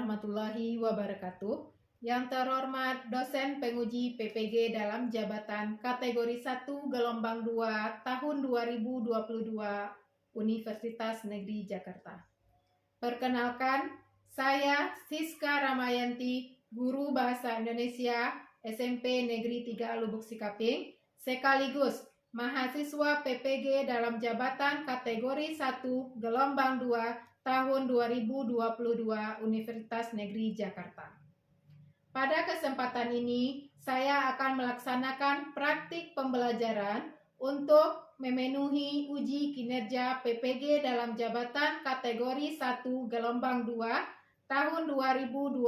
warahmatullahi wabarakatuh. Yang terhormat dosen penguji PPG dalam jabatan kategori 1 gelombang 2 tahun 2022 Universitas Negeri Jakarta. Perkenalkan, saya Siska Ramayanti, guru Bahasa Indonesia SMP Negeri 3 Lubuk Sikaping, sekaligus mahasiswa PPG dalam jabatan kategori 1 gelombang 2 tahun 2022 Universitas Negeri Jakarta. Pada kesempatan ini, saya akan melaksanakan praktik pembelajaran untuk memenuhi uji kinerja PPG dalam jabatan kategori 1 gelombang 2 tahun 2022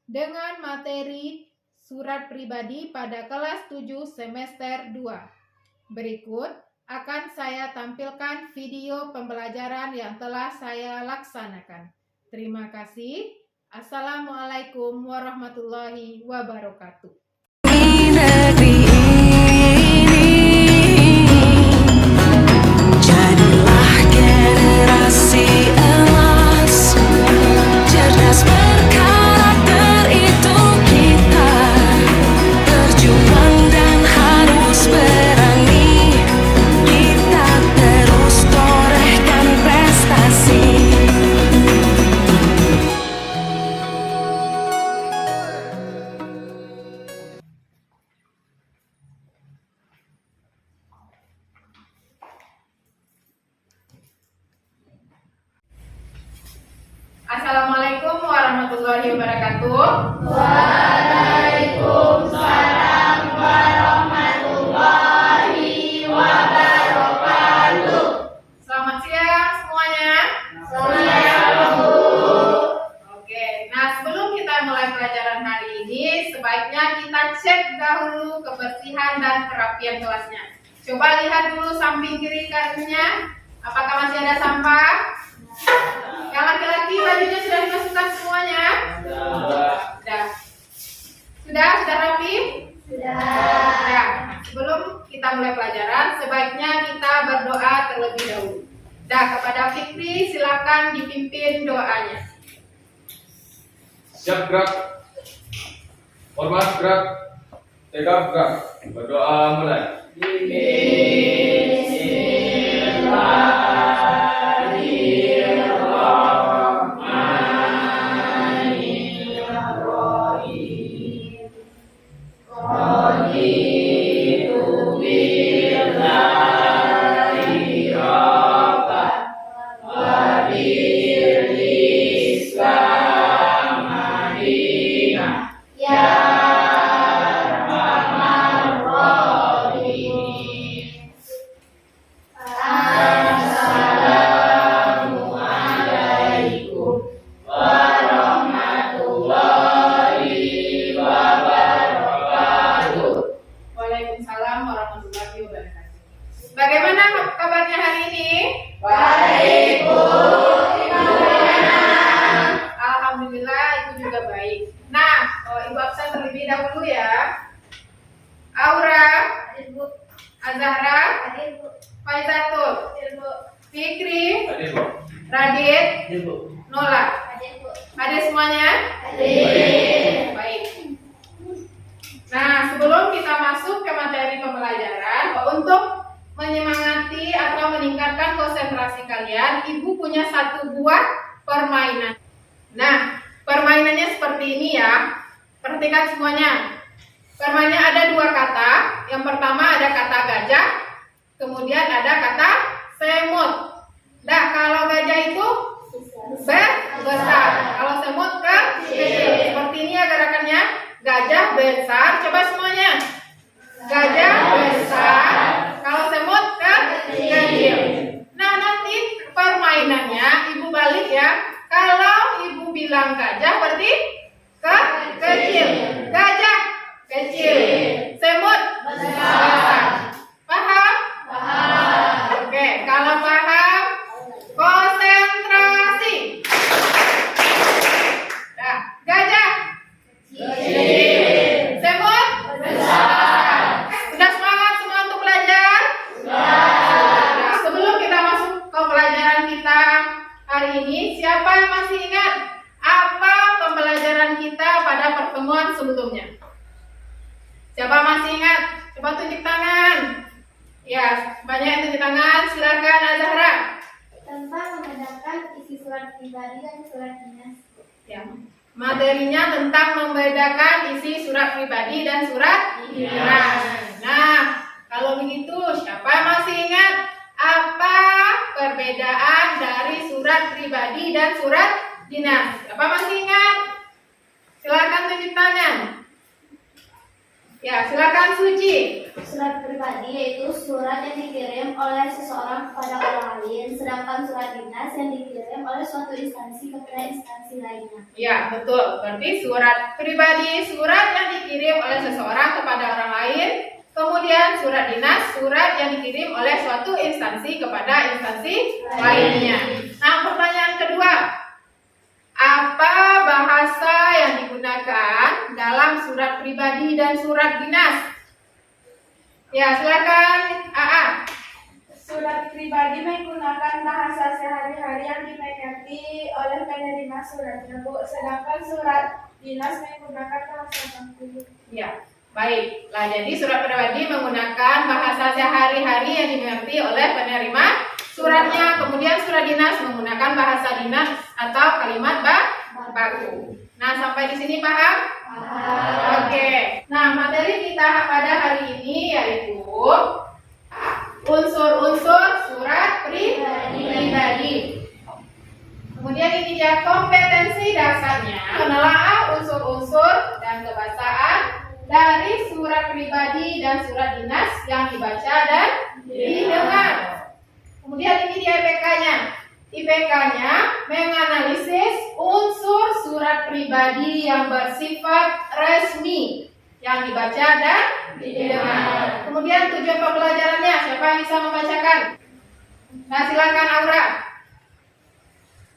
dengan materi surat pribadi pada kelas 7 semester 2. Berikut akan saya tampilkan video pembelajaran yang telah saya laksanakan. Terima kasih. Assalamualaikum warahmatullahi wabarakatuh. Jadilah generasi emas, cerdas berkarakter itu kita, berjuang dan harus berani, kita terus torehkan prestasi. Assalamualaikum warahmatullahi wabarakatuh. Waalaikumsalam warahmatullahi wabarakatuh. Selamat siang semuanya. Siang, Bu. Oke, nah sebelum kita mulai pelajaran hari ini, sebaiknya kita cek dahulu kebersihan dan kerapian kelasnya. Coba lihat dulu samping kiri kanannya, apakah masih ada sampah? Yang laki-laki bajunya sudah dimasukkan semuanya? Sudah. Sudah rapi? Sudah. Nah, sebelum kita mulai pelajaran, sebaiknya kita berdoa terlebih dahulu. Dah, kepada Fikri silakan dipimpin doanya. Siap gerak. Hormat gerak. Tegap gerak. Berdoa mulai. Waalaikumsalam warahmatullahi wabarakatuh. Bagaimana kabarnya hari ini? Baik, Bu. Alhamdulillah, Ibu juga baik. Nah, Ibu absen terlebih dahulu ya. Aura, Hadir, Bu. Azahra, Hadir, Bu. Faizatul, Hadir, Bu. Fikri, Hadir, Bu. Radit, Nola. Hadir, Bu. Hadir semuanya? Hadir. Baik. Nah, sebelum kita masuk ke materi pembelajaran, untuk menyemangati atau meningkatkan konsentrasi kalian, Ibu punya satu buah permainan. Nah, permainannya seperti ini ya. Perhatikan semuanya. Permainannya ada dua kata. Yang pertama ada kata gajah, kemudian ada kata semut. Nah, kalau gajah itu besar, kalau semut kecil. Seperti ini ya gerakannya. Gajah besar, coba semuanya. Gajah besar, kalau semut kecil. Nah, nanti permainannya Ibu balik ya. Kalau Ibu bilang gajah berarti kecil. Gajah kecil. Semut besar. Paham? Paham. Oke, kalau paham, konsentrasi. Nah, gajah Kecil. semut Besar. sudah semangat semua untuk belajar? Nah, sebelum kita masuk ke pelajaran kita hari ini, siapa yang masih ingat apa pertemuan sebelumnya. Siapa masih ingat? Coba tunjuk tangan. Ya, banyak yang tunjuk tangan. Silakan Azahra. Tentang membedakan isi surat pribadi dan surat dinas. Ya. Materinya tentang membedakan isi surat pribadi dan surat dinas. Nah, kalau begitu siapa yang masih ingat apa perbedaan dari surat pribadi dan surat dinas? Siapa masih ingat? Silakan tunjuk tangan. Ya, silakan Suci. Surat pribadi yaitu surat yang dikirim oleh seseorang kepada orang lain, sedangkan surat dinas yang dikirim oleh suatu instansi kepada instansi lainnya. Ya, betul. Berarti surat pribadi, surat yang dikirim oleh seseorang kepada orang lain. Kemudian surat dinas, surat yang dikirim oleh suatu instansi kepada instansi lainnya. Nah, pertanyaan kedua. Apa bahasa yang digunakan dalam surat pribadi dan surat dinas? Ya, silakan AA. Surat pribadi menggunakan bahasa sehari-hari yang dimengerti oleh penerima suratnya, Bu. Sedangkan surat dinas menggunakan bahasa baku. Ya, baiklah. Jadi surat pribadi menggunakan bahasa sehari-hari yang dimengerti oleh penerima suratnya. Kemudian surat dinas menggunakan bahasa dinas atau kalimat baku. Nah, sampai di sini paham? Oke. Nah, materi kita pada hari ini yaitu unsur-unsur surat pribadi. Kemudian ini dia kompetensi dasarnya, menelaah unsur-unsur dan kebahasaan dari surat pribadi dan surat dinas yang dibaca dan didengar. Kemudian ini dia IPK-nya. IPK-nya menganalisis unsur surat pribadi yang bersifat resmi yang dibaca dan didengar. Kemudian tujuan pembelajarannya, siapa yang bisa membacakan? Nah, silakan Aura.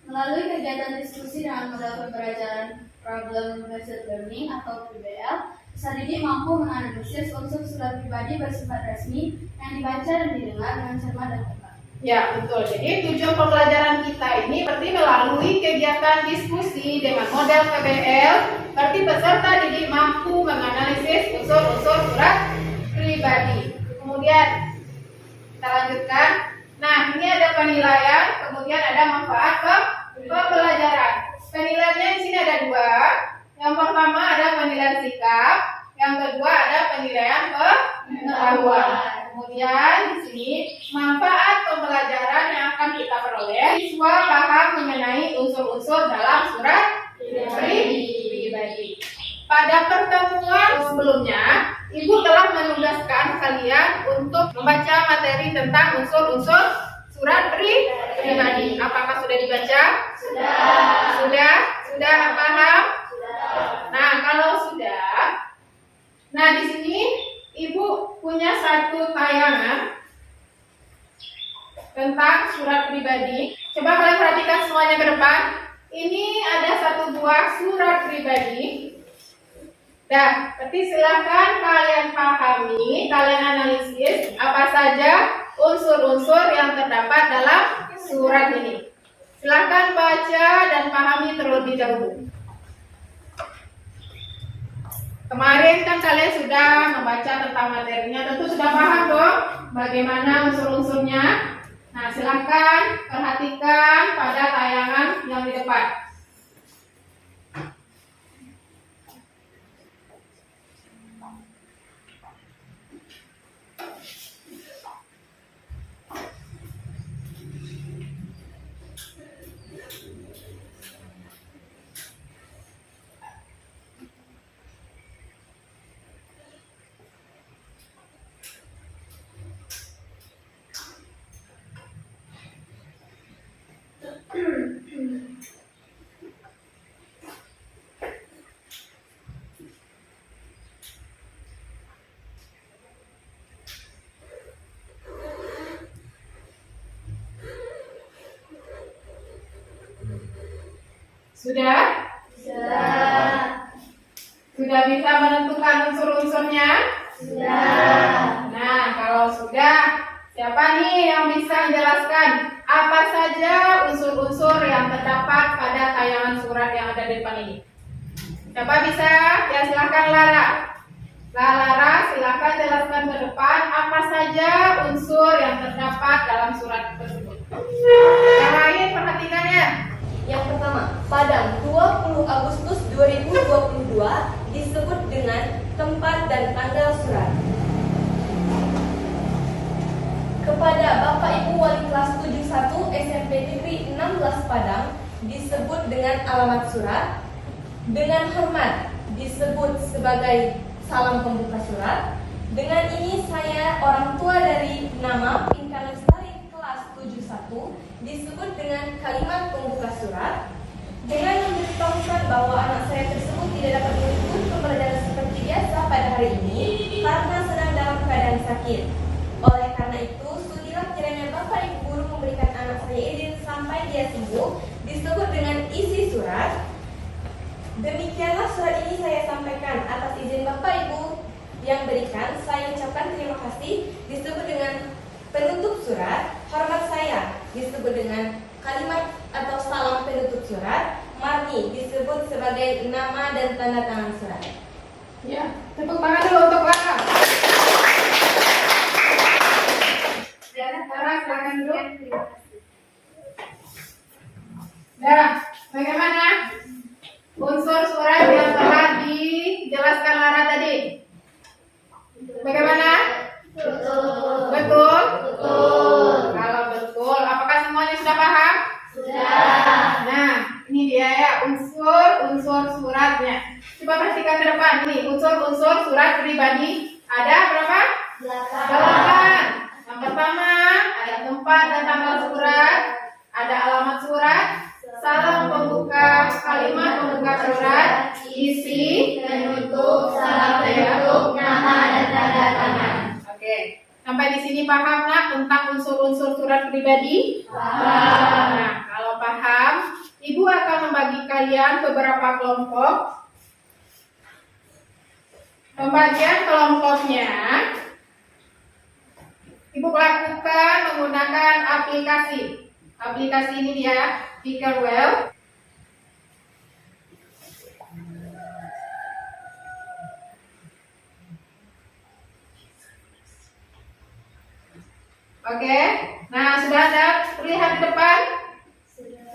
Melalui kegiatan diskusi dengan modal pembelajaran problem based learning atau PBL, peserta didik mampu menganalisis unsur surat pribadi bersifat resmi yang dibaca dan didengar dengan cermat dan tepat. Ya, betul. Jadi tujuan pembelajaran kita ini berarti melalui kegiatan diskusi dengan model PBL, berarti peserta didik mampu menganalisis unsur-unsur surat pribadi. Kemudian kita lanjutkan. Nah, ini ada penilaian, kemudian ada manfaat pembelajaran. Penilaiannya di sini ada dua. Yang pertama ada penilaian sikap, yang kedua ada penilaian pengetahuan. Kemudian di sini manfaat pembelajaran yang akan kita peroleh, siswa paham mengenai unsur-unsur dalam surat pribadi. Pada pertemuan sebelumnya, Ibu telah menugaskan kalian untuk membaca materi tentang unsur-unsur surat pribadi. Apakah sudah dibaca? Sudah? Sudah paham? Nah, kalau sudah, nah di sini Ibu punya satu tayangan tentang surat pribadi. Coba kalian perhatikan semuanya ke depan. Ini ada satu buah surat pribadi. Nah, berarti silakan kalian pahami, kalian analisis apa saja unsur-unsur yang terdapat dalam surat ini. Silakan baca dan pahami terlebih dahulu. Kemarin kan kalian sudah membaca tentang materinya, tentu sudah paham dong bagaimana unsur-unsurnya. Nah, silakan perhatikan pada tayangan yang di depan. Sudah? Sudah bisa menentukan unsur-unsurnya? Nah, kalau sudah, siapa nih yang bisa menjelaskan apa saja unsur-unsur yang terdapat pada tayangan surat yang ada di depan ini? Siapa bisa? Ya silakan Lara. Lara, silakan jelaskan ke depan apa saja unsur yang terdapat dalam surat tersebut. Yang lain perhatikan ya. Yang pertama, Padang 20 Agustus 2022 disebut dengan tempat dan tanggal surat. Kepada Bapak Ibu Wali kelas 71 SMP Negeri 16 Padang disebut dengan alamat surat. Dengan hormat disebut sebagai salam pembuka surat. Dengan ini saya orang tua dari nama Pinkan Lestari kelas 71 disebut dengan kalimat pembuka surat. Dengan memberitahukan bahwa anak saya tersebut tidak dapat mengikuti pembelajaran seperti biasa pada hari ini karena sedang dalam keadaan sakit. Oleh karena itu, sudilah kiranya Bapak Ibu guru memberikan anak saya izin sampai dia sembuh disebut dengan isi surat. Demikianlah surat ini saya sampaikan. Atas izin Bapak Ibu yang berikan, saya ucapkan terima kasih disebut dengan penutup surat. Hormat saya disebut dengan kalimat atau salam penutup surat. Marni disebut sebagai nama dan tanda tangan surat. Ya, tepuk tangan dulu untuk Lara. Ya, Lara silakan dulu. Ya, bagaimana unsur surat yang telah dijelaskan Lara tadi? Bagaimana? Betul. Betul? Betul. Kalau betul, apakah semuanya sudah paham? Sudah. Nah, ini dia ya unsur suratnya. Coba perhatikan ke depan nih, unsur surat pribadi ada berapa? 8. Yang pertama ada tempat dan tanggal surat, ada alamat surat, salam pembuka, kalimat pembuka surat, isi, penutup, salam penutup, nama dan tanda tangan. Oke, sampai di sini paham nak tentang unsur-unsur surat pribadi? Paham. Nah, kalau paham, Ibu akan membagi kalian beberapa kelompok. Pembagian kelompoknya Ibu lakukan menggunakan aplikasi. Aplikasi ini dia, Pickerwell. Oke, nah sudah ada terlihat di depan.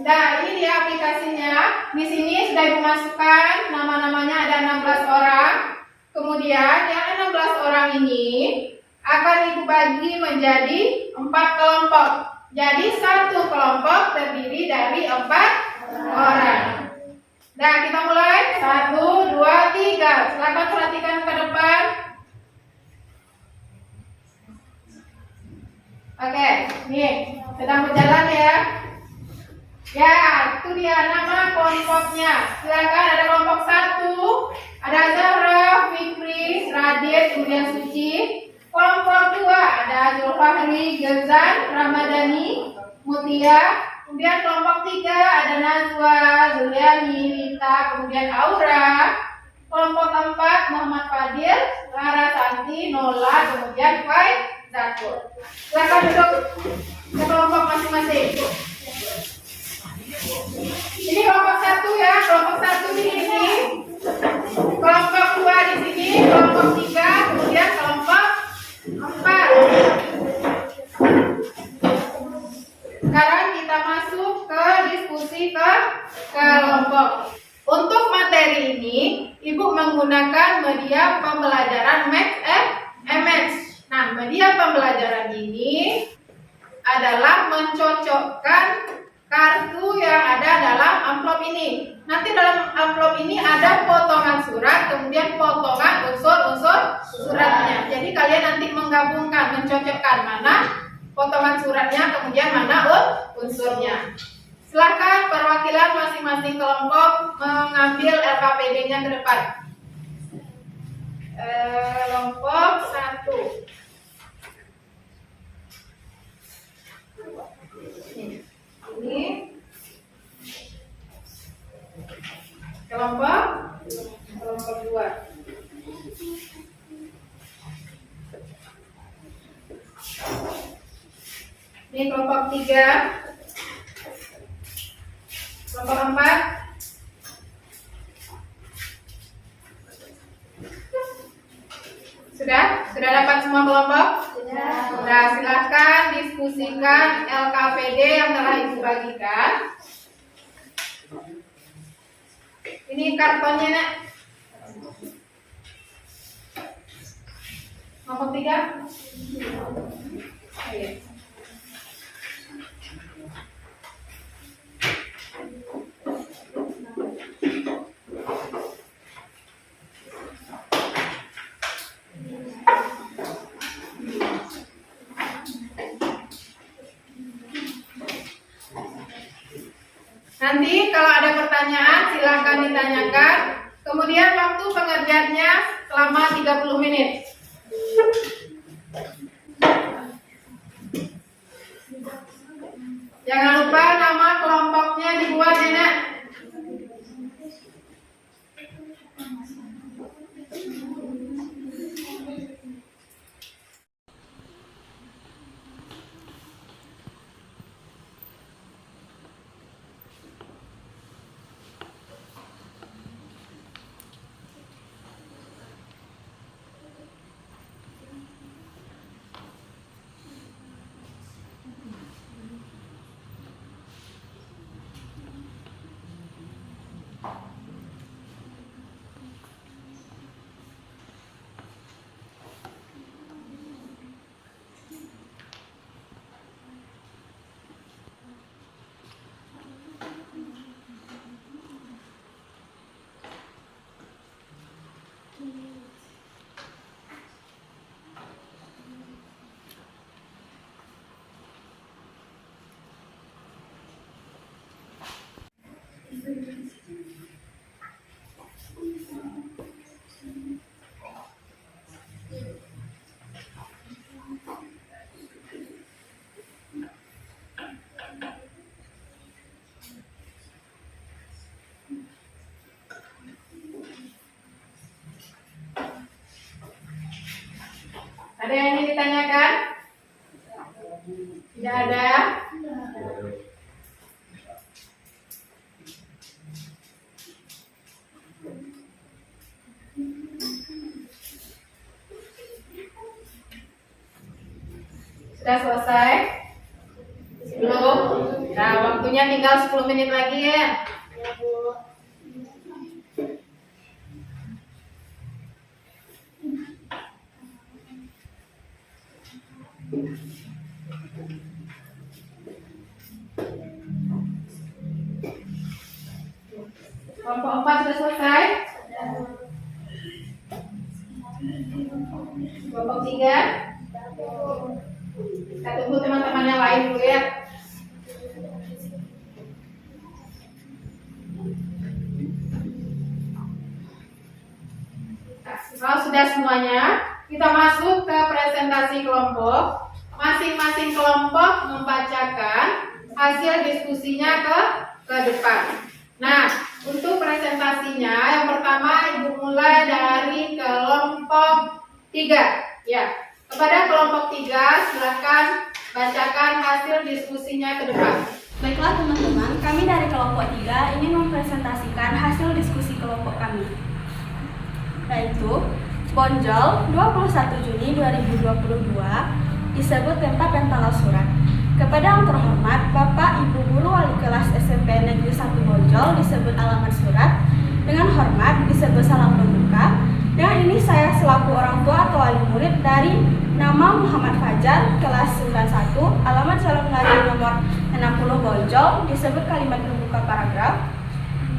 Nah, ini dia aplikasinya. Di sini sudah Ibu masukkan nama-namanya ada 16 orang. Kemudian yang 16 orang ini akan Ibu bagi menjadi 4 kelompok. Jadi satu kelompok terdiri dari 4 orang. Nah, kita mulai. 1, 2, 3. Silakan perhatikan ke depan. Oke, nih sedang berjalan ya. Ya, itu dia nama kelompoknya. Silakan ada kelompok 1, ada Zahra, Fikri, Radit, kemudian Suci. Kelompok 2 ada Zulfahri, Gezan, Ramadhani, Mutia. Kemudian kelompok 3 ada Nazwa, Zuliani, Lita, kemudian Aura. Kelompok 4 Muhammad Fadil, Lara Santi, Nola, kemudian Fai Zatul. Silakan duduk ke kelompok masing-masing. Ini kelompok 1 ya, kelompok 1 di sini. Kelompok 2 di sini, kelompok 3, kemudian kelompok 4. Sekarang kita masuk ke diskusi ke kelompok. Untuk materi ini, Ibu menggunakan media pembelajaran Max MX. Nah, media pembelajaran ini adalah mencocokkan kartu yang ada dalam amplop ini. Nanti dalam amplop ini ada potongan surat, kemudian potongan unsur-unsur suratnya. Jadi kalian nanti menggabungkan, mencocokkan mana potongan suratnya, kemudian mana unsurnya. Silakan perwakilan masing-masing kelompok mengambil LKPD-nya ke depan. Kelompok 1. Ini kelompok 2. Ini kelompok 3. Kelompok 4. Sudah? Sudah dapat semua kelompok? Sudah. Sudah, silakan diskusikan LKPD yang telah Ibu bagikan. Ini kartonnya, Nak. Kelompok 3. Ayo. Nanti kalau ada pertanyaan silakan ditanyakan. Kemudian waktu pengerjaannya selama 30 menit. Jangan lupa nama kelompoknya dibuat ya, Nak. Ada yang ingin ditanyakan? Tidak ada? Sudah selesai? Belum? Nah, waktunya tinggal 10 menit lagi ya. Kelompok 4 sudah selesai? Kelompok 3? Kita tunggu teman-teman yang lain dulu ya. Kalau sudah semuanya, kita masuk ke presentasi kelompok. Masing-masing kelompok membacakan hasil diskusinya ke depan. Nah, untuk presentasinya, yang pertama Ibu mulai dari kelompok 3. Ya, kepada kelompok 3 silakan bacakan hasil diskusinya ke depan. Baiklah teman-teman, kami dari kelompok 3 ingin mempresentasikan hasil diskusi kelompok kami, yaitu Bonjol 21 Juni 2022 disebut tempat dan tanggal surat. Kepada yang terhormat Bapak Ibu Guru Wali Kelas SMP Negeri 1 Bonjol disebut alamat surat. Dengan hormat disebut salam pembuka. Dan ini saya selaku orang tua atau wali murid dari nama Muhammad Fajar kelas 91 alamat Jalan Lari nomor 60 Bonjol disebut kalimat pembuka paragraf.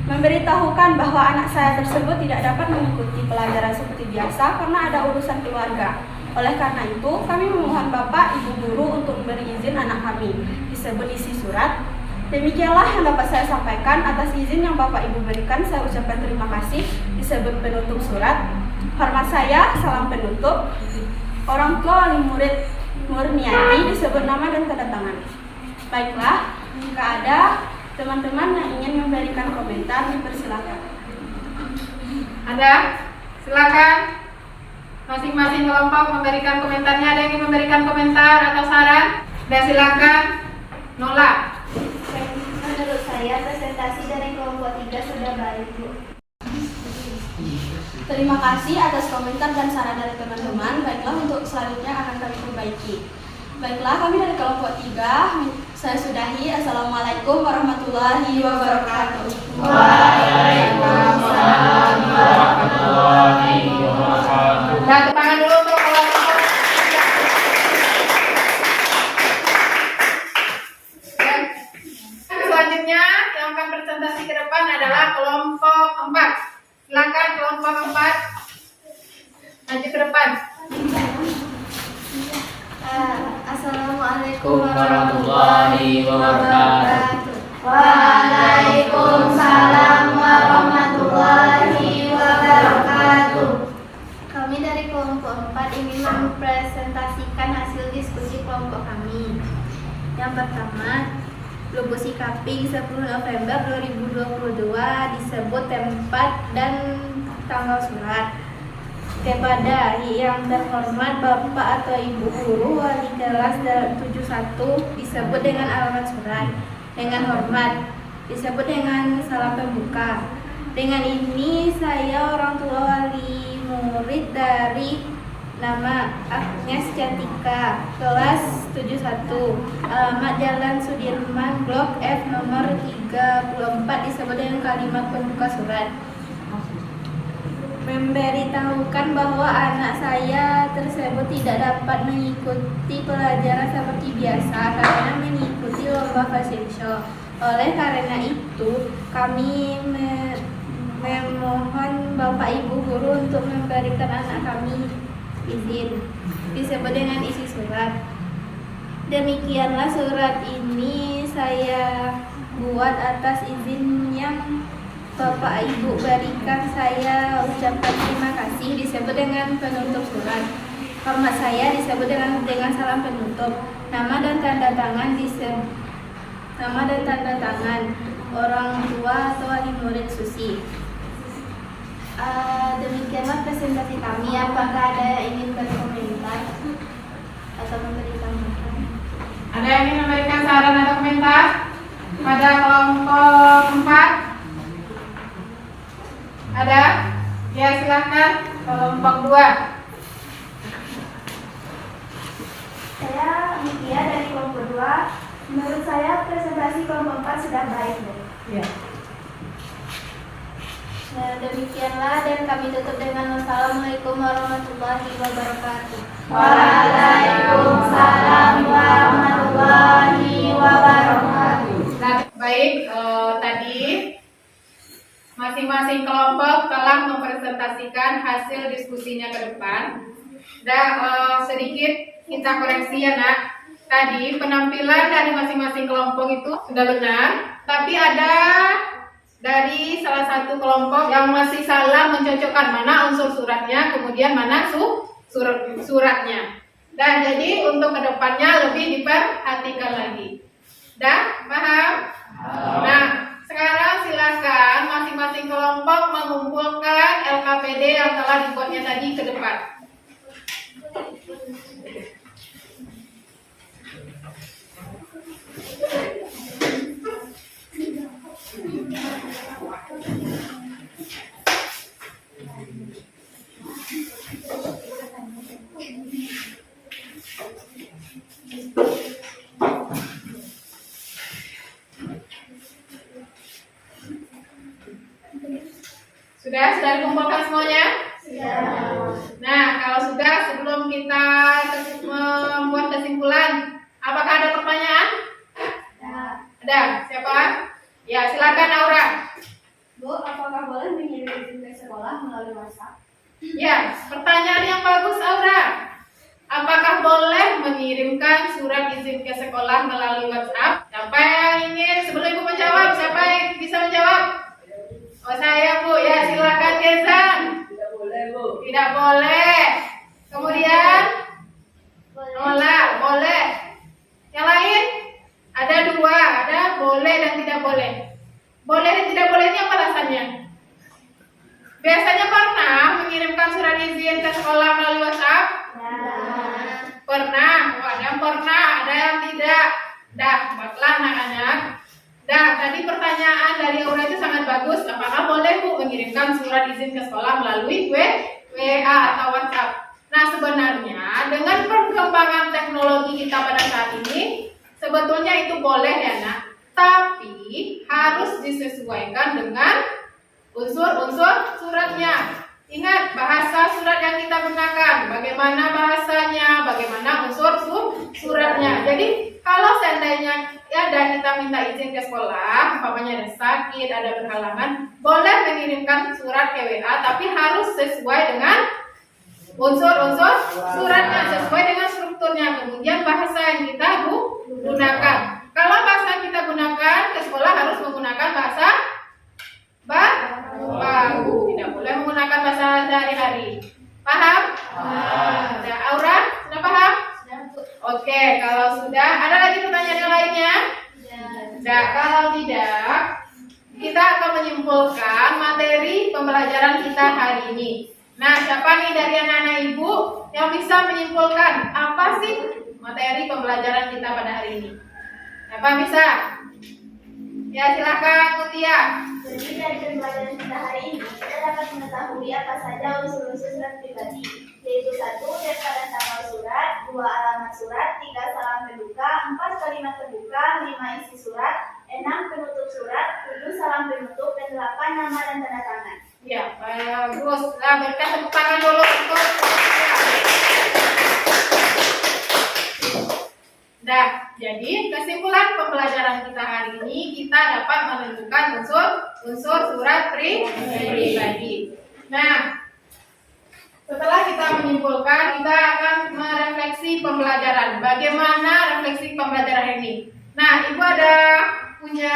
Memberitahukan bahwa anak saya tersebut tidak dapat mengikuti pelajaran seperti biasa karena ada urusan keluarga. Oleh karena itu, kami memohon Bapak Ibu Guru untuk memberi izin anak kami. Disebut isi surat. Demikianlah yang dapat saya sampaikan. Atas izin yang Bapak Ibu berikan, saya ucapkan terima kasih. Disebut penutup surat. Hormat saya, salam penutup. Orang tua wali murid Murniati disebut nama dan tanda tangan. Baiklah, jika ada teman-teman yang ingin memberikan komentar, dipersilakan. Ada? Silakan. Masing-masing kelompok memberikan komentarnya. Ada yang ingin memberikan komentar atau saran? Sudah, silakan. Nola. Menurut saya presentasi dari kelompok 3 sudah baik, Bu. Terima kasih atas komentar dan saran dari teman-teman. Baiklah, untuk selanjutnya akan kami perbaiki. Baiklah, kami dari kelompok 3, saya sudahi. Assalamualaikum warahmatullahi wabarakatuh. Waalaikumsalam warahmatullahi wabarakatuh. Nah, tepuk tangan dulu untuk kelompok 3. Dan selanjutnya yang akan presentasi ke depan adalah kelompok 4. Silakan kelompok 4 maju ke depan. Assalamualaikum warahmatullahi wabarakatuh. Waalaikumsalam warahmatullahi wabarakatuh. Kami dari kelompok 4 ingin mempresentasikan hasil diskusi kelompok kami. Yang pertama, Lubuk Sikaping 10 November 2022 disebut tempat dan tanggal surat. Kepada yang terhormat Bapak atau Ibu Guru Wali kelas 71 disebut dengan alamat surat. Dengan hormat disebut dengan salam pembuka. Dengan ini saya orang tua wali murid dari nama Agnes Cantika, kelas 71, alamat Jalan Sudirman, Blok F nomor 34 disebut dengan kalimat pembuka surat. Memberitahukan bahwa anak saya tersebut tidak dapat mengikuti pelajaran seperti biasa karena mengikuti lomba fashion show. Oleh karena itu, kami memohon Bapak Ibu Guru untuk memberikan anak kami izin. Disebut dengan isi surat. Demikianlah surat ini saya buat atas izin yang Bapak Ibu berikan, saya ucapkan terima kasih. Disebut dengan penutup surat. Hormat saya disebut dengan salam penutup. Nama dan tanda tangan orang tua atau wali murid Susi. Demikianlah presentasi kami. Apakah ada yang ingin berkomentar atau memberikan masukan? Ada yang ingin memberikan saran atau komentar pada kelompok 4? Ada? Ya, silakan kelompok 2. Saya Nikia dari kelompok 2. Menurut saya presentasi kelompok 4 sudah baik. Ya. Nah, demikianlah dan kami tutup dengan wassalamualaikum warahmatullahi wabarakatuh. Waalaikumsalam warahmatullahi wabarakatuh. Nah, baik, tadi masing-masing kelompok telah mempresentasikan hasil diskusinya ke depan. Dan sedikit kita koreksi ya nak. Tadi penampilan dari masing-masing kelompok itu sudah benar, tapi ada dari salah satu kelompok yang masih salah mencocokkan mana unsur suratnya, kemudian mana suratnya. Dan jadi untuk kedepannya lebih diperhatikan lagi. Dah paham? Nah, sekarang silakan masing-masing kelompok mengumpulkan LKPD yang telah dibuatnya tadi ke depan. Sudah dikumpulkan semuanya? Sudah. Nah, kalau sudah, sebelum kita membuat kesimpulan, apakah ada pertanyaan? Ada. Siapa? Ya, silakan Aura. Bu, apakah boleh mengirim izin ke sekolah melalui WhatsApp? Ya, pertanyaan yang bagus Aura. Apakah boleh mengirimkan surat izin ke sekolah melalui WhatsApp? Siapa yang ingin? Sebelum Ibu menjawab, siapa yang bisa menjawab? Oh, saya Bu. Ya, silakan Kezan. Tidak boleh, Bu. Tidak boleh. Kemudian nolak, boleh. Yang lain? Ada dua, ada boleh dan tidak boleh. Boleh dan tidak boleh ini apa alasannya? Biasanya pernah mengirimkan surat izin ke sekolah melalui WhatsApp? Pernah. Oh, ada yang pernah, ada yang tidak. Dah, buatlah anak-anak. Dah, tadi pertanyaan dari Aura itu sangat bagus. Apakah boleh Bu mengirimkan surat izin ke sekolah melalui WA atau WhatsApp? Nah, sebenarnya dengan perkembangan teknologi kita pada saat ini, sebetulnya itu boleh ya nak. Tapi harus disesuaikan dengan unsur-unsur suratnya. Ingat bahasa surat yang kita gunakan, bagaimana bahasanya, bagaimana unsur suratnya. Jadi kalau seandainya ada kita minta izin ke sekolah, umpamanya ada sakit, ada berhalangan, boleh mengirimkan surat ke WA, tapi harus sesuai dengan unsur-unsur suratnya, sesuai dengan strukturnya. Kemudian bahasa yang kita gunakan. Kalau bahasa yang kita gunakan ke sekolah harus menggunakan bahasa baru, tidak boleh menggunakan bahasa sehari-hari. Paham? Sudah, Aura? Sudah paham? Oke, kalau sudah, ada lagi pertanyaan yang lainnya? Sudah, kalau tidak, kita akan menyimpulkan materi pembelajaran kita hari ini. Nah, siapa nih dari anak-anak ibu yang bisa menyimpulkan apa sih materi pembelajaran kita pada hari ini? Siapa bisa? Ya, silakan Mutia. Jadi dari pembelajaran kita hari ini, kita dapat mengetahui apa saja unsur-unsur surat pribadi, yaitu 1. Daftaran tanggal surat, 2. Alamat surat, 3. Salam terbuka, 4. Kalimat terbuka, 5. Isi surat, 6. Penutup surat, 7. Salam penutup, dan 8. Nama dan tanda tangan. Ya, bagus. Nah, berikan tepuk tangan dulu untuk Nah, jadi kesimpulan pembelajaran kita hari ini, kita dapat menentukan unsur surat pribadi. Nah, setelah kita menyimpulkan, kita akan merefleksi pembelajaran. Bagaimana refleksi pembelajaran ini? Nah, Ibu ada punya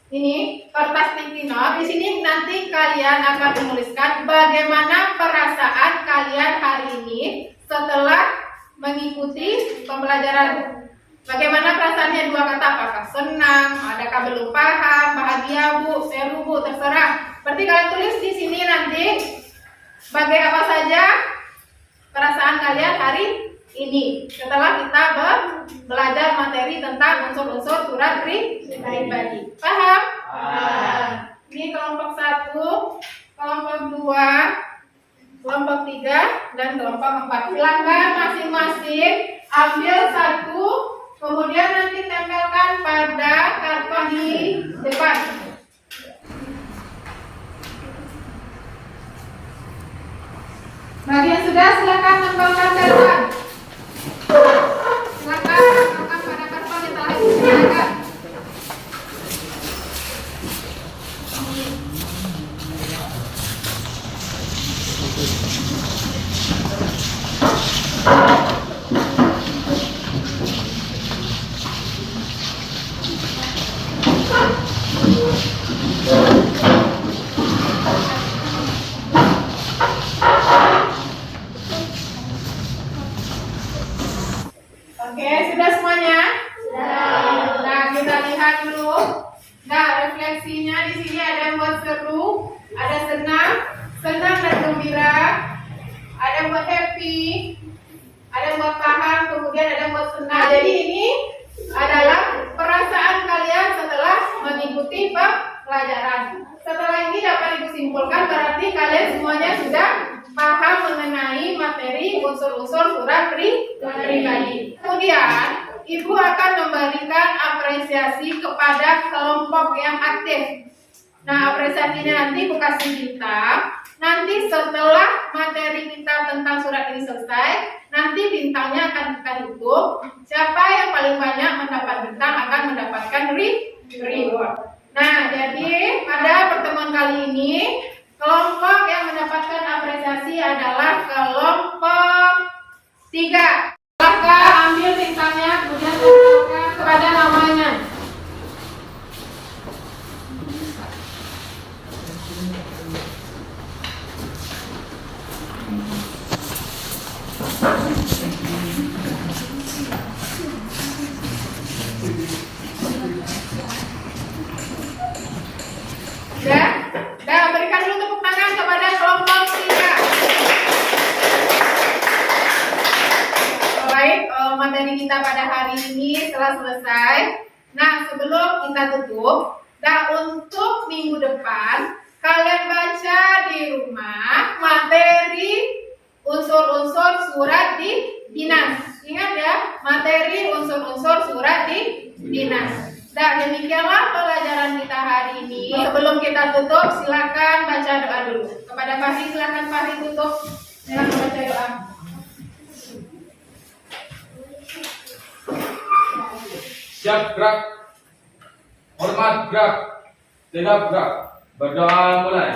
ini kertas sticky note. Di sini nanti kalian akan menuliskan bagaimana perasaan kalian hari ini setelah mengikuti pembelajaran. Bagaimana perasaannya, 2 kata, apakah senang, adakah belum paham, bahagia Bu, seru Bu, terserah. Berarti kalian tulis di sini nanti apa saja perasaan kalian hari ini setelah kita belajar materi tentang unsur-unsur surat pribadi. Paham? Ini kelompok 1, kelompok 2, kelompok 3, dan kelompok 4. Silakan masing-masing ambil 1, kemudian nanti tempelkan pada karton di depan. Bagi yang sudah, silakan tempelkan karton. Silakan tempelkan pada karton yang telah disediakan. Oke, sudah semuanya? Sudah. Nah, kita lihat dulu. Nah, refleksinya di sini ada yang buat seru, ada senang dan gembira, ada yang buat happy, ada yang buat paham, kemudian ada yang buat senang. Jadi ini adalah perasaan kalian setelah mengikuti pelajaran. Setelah ini dapat Ibu simpulkan berarti kalian semuanya sudah paham mengenai materi unsur-unsur surat pribadi. Kemudian Ibu akan memberikan apresiasi kepada kelompok yang aktif. Nah, apresiasinya nanti Ibu kasih bintang. Nanti setelah materi kita tentang surat ini selesai, nanti bintangnya akan kita hitung. Siapa yang paling banyak mendapat bintang akan mendapatkan reward. Nah, jadi pada pertemuan kali ini kelompok yang mendapatkan apresiasi adalah kelompok 3. Silakan ambil bintangnya, kemudian tempelkan kepada namanya. Dah berikan dulu tepuk tangan kepada kelompok 3. Baik, materi kita pada hari ini telah selesai. Nah, sebelum kita tutup, untuk minggu depan kalian baca di rumah materi unsur-unsur surat di dinas. Ingat ya, materi unsur-unsur surat di dinas. Nah, demikianlah pelajaran kita hari ini. Sebelum kita tutup, silakan baca doa dulu. Kepada Fahri, silakan Fahri tutup. Silakan baca doa. Siap gerak. Hormat gerak. Tegap gerak. Berdoa mulai.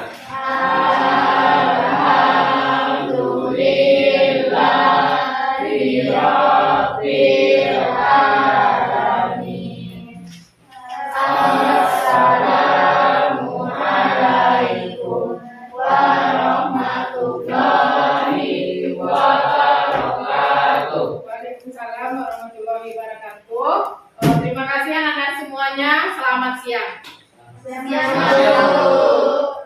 Waalaikumsalam warahmatullahi wabarakatuh. Terima kasih anak-anak semuanya. Selamat siang. Siang.